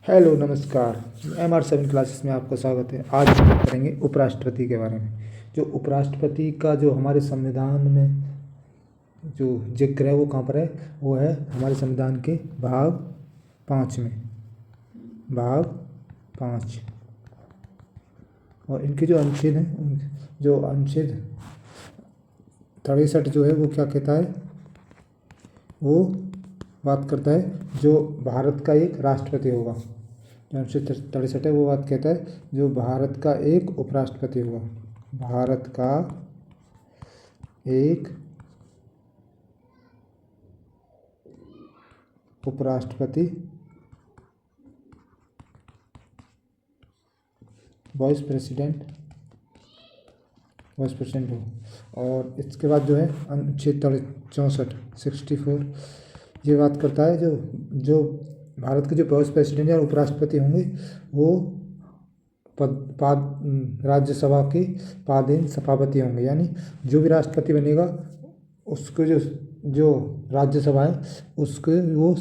Hello नमस्कार। MR7 classes में आपका स्वागत है। आज हम बात करेंगे उपराष्ट्रपति के बारे में। जो उपराष्ट्रपति का जो हमारे संविधान में जो जिक्र है वो कहाँ पर है, वो है हमारे संविधान के भाग 5 में, भाग 5। और इनके जो अनुच्छेद हैं, जो अनुच्छेद 63 जो है वो क्या कहता है, वो बात करता है जो भारत का एक राष्ट्रपति होगा। जो अनुच्छेद 63 है वो बात कहता है जो भारत का एक उपराष्ट्रपति होगा। भारत का एक उपराष्ट्रपति वाइस प्रेसिडेंट हो। और इसके बाद जो है अनुच्छेद 64 ये बात करता है जो भारत के जो वाइस प्रेसिडेंट या उपराष्ट्रपति होंगे वो राज्यसभा के पदासीन सभापति होंगे। यानी जो भी राष्ट्रपति बनेगा उसको जो राज्यसभा है उसके वो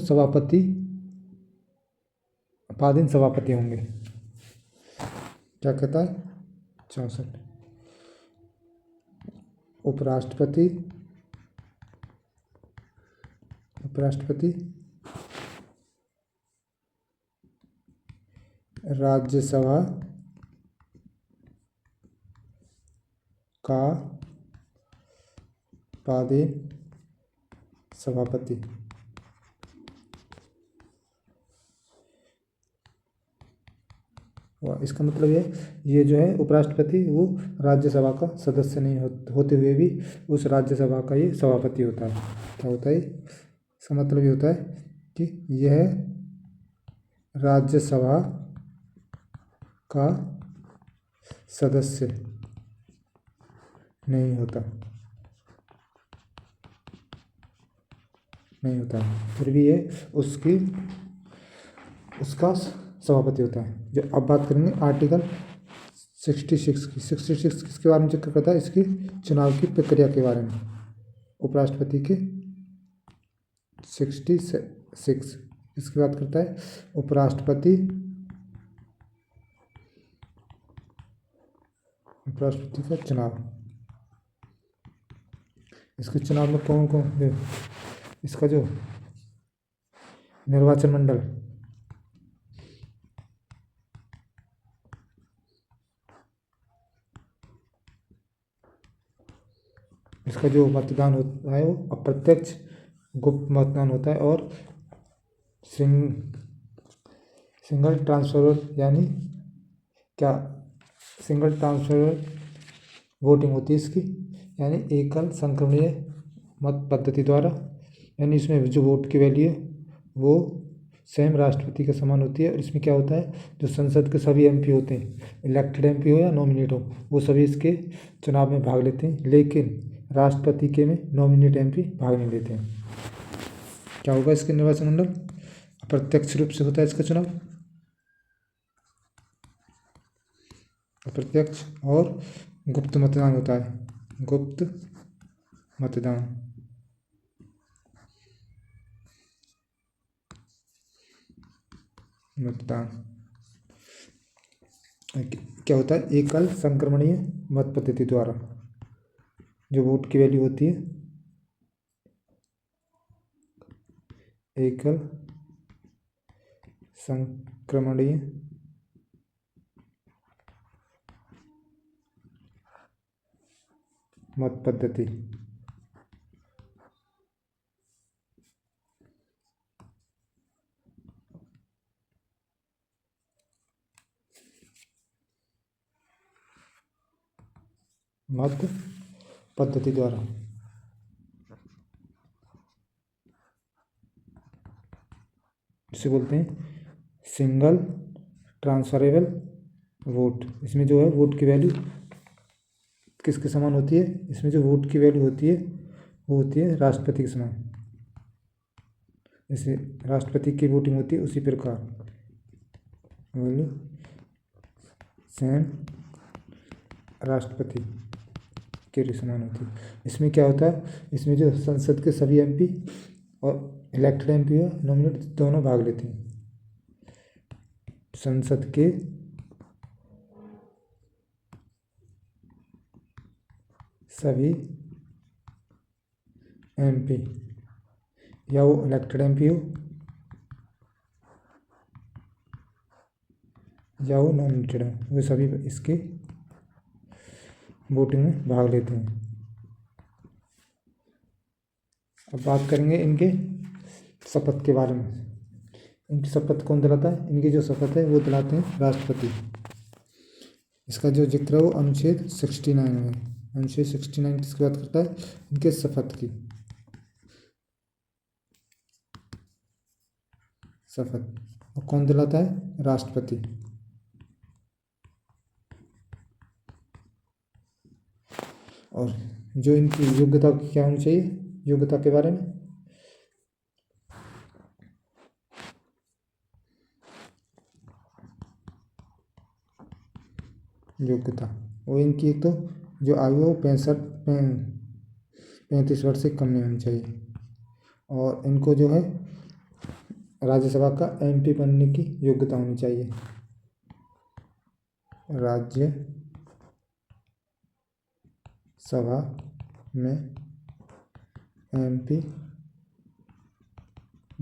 पदासीन सभापति होंगे। क्या कहता है 64 उपराष्ट्रपति राज्यसभा का पदासीन सभापति। और इसका मतलब ये जो है उपराष्ट्रपति वो राज्यसभा का सदस्य नहीं होते हुए भी उस राज्यसभा का ये सभापति होता है। क्या होता है इसका मतलब ये होता है कि यह राज्यसभा का सदस्य नहीं होता फिर भी ये उसका सभापति होता है। जो अब बात करेंगे आर्टिकल 66 की। 66 किसके बारे में जिक्र करता है, इसकी चुनाव की प्रक्रिया के बारे में। उपराष्ट्रपति के 66 इसकी बात करता है उपराष्ट्रपति का चुनाव। इसके चुनाव में कौन कौन, इसका जो निर्वाचन मंडल इसका जो मतदान होता है वो अप्रत्यक्ष गुप्त मतदान होता है और सिंगल ट्रांसफर यानी क्या सिंगल ट्रांसफर वोटिंग होती है इसकी, यानी एकल संक्रमणीय मत पद्धति द्वारा। यानी इसमें जो वोट की वैल्यू है वो सेम राष्ट्रपति के समान होती है। और इसमें क्या होता है, जो संसद के सभी MP होते हैं, इलेक्टेड MP हो या नॉमिनेट हो, वो सभी इसके चुनाव में भाग लेते हैं। लेकिन राष्ट्रपति के में नॉमिनेट MP भाग नहीं लेते हैं। क्या होगा इसके निर्वाचन मंडल, अप्रत्यक्ष रूप से होता है इसका चुनाव, अप्रत्यक्ष और गुप्त मतदान होता है। गुप्त मतदान क्या होता है, एकल संक्रमणीय मत पद्धति द्वारा जो वोट की वैल्यू होती है, एकल संक्रमणीय मत पद्धति। मत पद्धति द्वारा इसे बोलते हैं सिंगल ट्रांसफरेबल वोट। इसमें जो है वोट की वैल्यू किसके समान होती है, इसमें जो वोट की वैल्यू होती है वो होती है राष्ट्रपति के समान। जैसे राष्ट्रपति की वोटिंग होती है उसी प्रकार वैल्यू सेम राष्ट्रपति के समान होती है। इसमें क्या होता है, इसमें जो संसद के सभी MP और इलेक्टेड MP और नॉमिनेट दोनों भाग लेते हैं। संसद के सभी एमपी, या वो इलेक्टेड एमपी हो या वो नॉमिनेटेड हो, वे सभी इसके वोटिंग में भाग लेते हैं। अब बात करेंगे इनके शपथ के बारे में। इनकी शपथ कौन दिलाता है? इनकी जो शपथ है वो दिलाते हैं राष्ट्रपति। इसका जो जिक्र है वो अनुच्छेद 69 में है। अनुच्छेद 69 किसकी बात करता है? इनके शपथ की। शपथ और कौन दिलाता है? राष्ट्रपति। और जो इनकी योग्यता क्या होनी चाहिए? योग्यता के बारे में योग्यता, वो इनकी एक तो जो आयु है वो 35 वर्ष से कम नहीं होनी चाहिए। और इनको जो है राज्यसभा का एमपी बनने की योग्यता होनी चाहिए। राज्यसभा में एमपी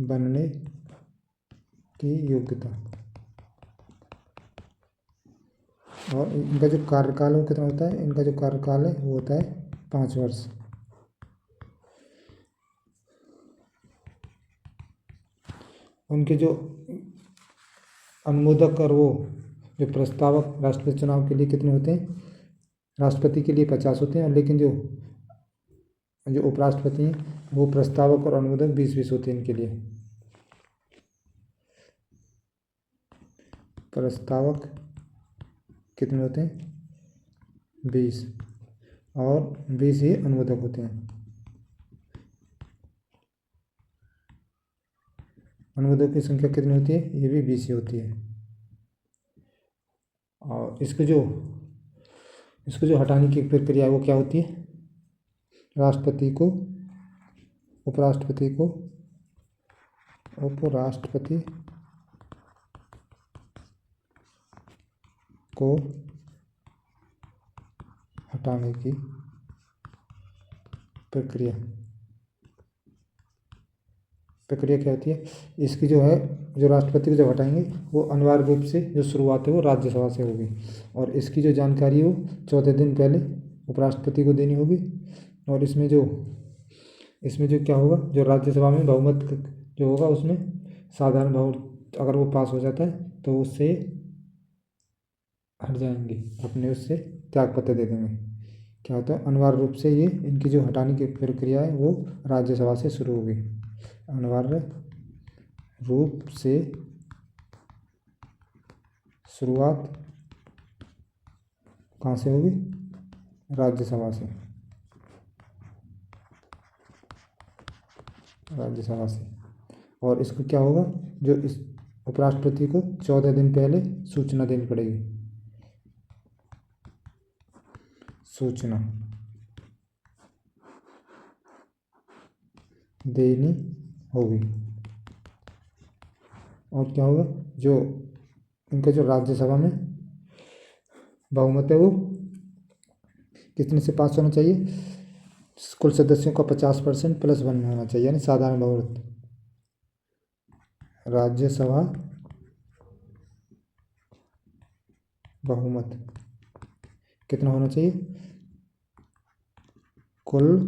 बनने की योग्यता। और इनका जो कार्यकाल है वो कितना होता है? इनका जो कार्यकाल है वो होता है 5 वर्ष। उनके जो अनुमोदक और वो जो प्रस्तावक राष्ट्रपति चुनाव के लिए कितने होते हैं? राष्ट्रपति के लिए 50 होते हैं, लेकिन जो जो उपराष्ट्रपति हैं वो प्रस्तावक और अनुमोदक 20-20 होते हैं इनके लिए। प्रस्तावक कितने होते हैं? 20, और 20 ही अनुमोदक होते हैं। अनुमोदक की संख्या कितनी होती है? ये भी 20 ही होती है। और इसको जो हटाने की प्रक्रिया है वो क्या होती है? उपराष्ट्रपति को हटाने की प्रक्रिया क्या होती है? इसकी जो है जो राष्ट्रपति को जब हटाएंगे वो अनिवार्य रूप से जो शुरुआत है वो राज्यसभा से होगी। और इसकी जो जानकारी हो 14 दिन पहले उपराष्ट्रपति को देनी होगी। और इसमें जो क्या होगा, जो राज्यसभा में बहुमत जो होगा उसमें साधारण बहुमत अगर वो पास हो जाता है तो उससे हट जाएंगे, अपने उससे त्यागपत्र दे देंगे। क्या होता है? अनिवार्य रूप से ये इनकी जो हटाने की प्रक्रिया है वो राज्यसभा से शुरू होगी। अनिवार्य रूप से शुरुआत कहाँ से होगी? राज्यसभा से। और इसको क्या होगा, जो इस उपराष्ट्रपति को 14 दिन पहले सूचना देनी पड़ेगी। सूचना देनी होगी। और क्या होगा, जो इनका जो राज्यसभा में बहुमत है वो कितने से पास होना चाहिए? कुल सदस्यों का 50% +1 में होना चाहिए, यानी साधारण बहुमत। राज्यसभा बहुमत कितना होना चाहिए? कुल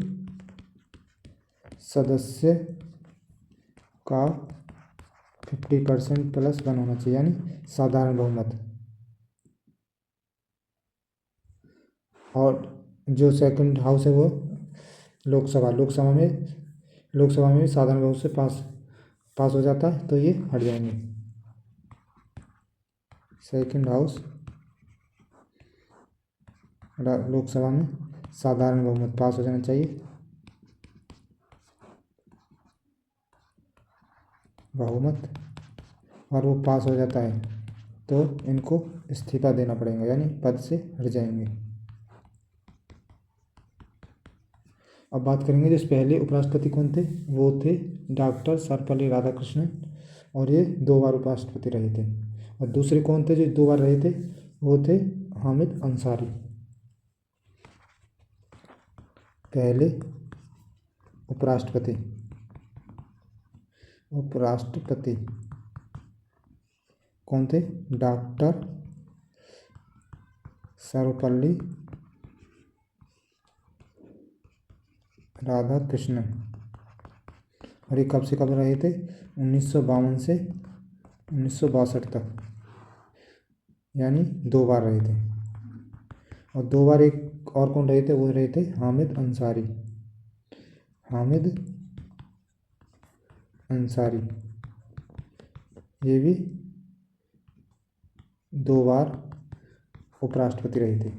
सदस्य का 50% +1 होना चाहिए, यानी साधारण बहुमत। और जो सेकंड हाउस है वो लोकसभा में भी साधारण बहुमत से पास हो जाता है तो ये हट जाएंगे। सेकंड हाउस लोकसभा में साधारण बहुमत पास हो जाना चाहिए। बहुमत, और वो पास हो जाता है तो इनको इस्तीफा देना पड़ेगा, यानी पद से हट जाएंगे। अब बात करेंगे जो पहले उपराष्ट्रपति कौन थे? वो थे डॉक्टर सर्वपल्ली राधाकृष्णन। और ये 2 बार उपराष्ट्रपति रहे थे। और दूसरे कौन थे जो 2 बार रहे थे? वो थे हामिद अंसारी। पहले उपराष्ट्रपति कौन थे? डॉक्टर सर्वपल्ली राधाकृष्णन। और ये कब से कब रहे थे? 1952 से 1962 तक, यानी 2 बार रहे थे। और 2 बार एक और कौन रहे थे? वो रहे थे हामिद अंसारी। ये भी 2 बार उपराष्ट्रपति रहे थे।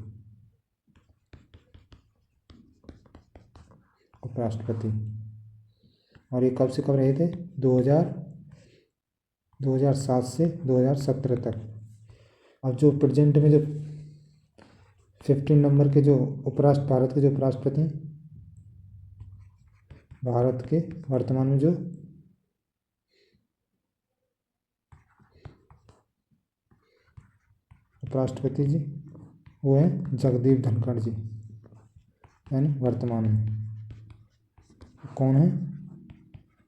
और ये कब से कब रहे थे? 2007 से 2017 तक। अब जो प्रेजेंट में जो 15 नंबर के जो भारत के जो उपराष्ट्रपति हैं, भारत के वर्तमान में जो उपराष्ट्रपति जी वो हैं जगदीप धनखड़ जी, यानी वर्तमान में कौन है?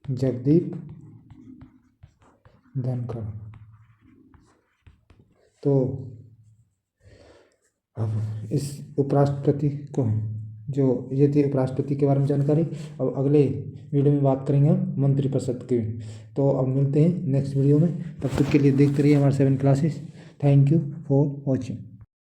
जगदीप धनखड़। तो अब इस उपराष्ट्रपति को जो ये थी उपराष्ट्रपति के बारे में जानकारी। अब अगले वीडियो में बात करेंगे हम मंत्रिपरिषद की। तो अब मिलते हैं नेक्स्ट वीडियो में, तब तक के लिए देखते रहिए हमारे 7 classes. Thank you for watching.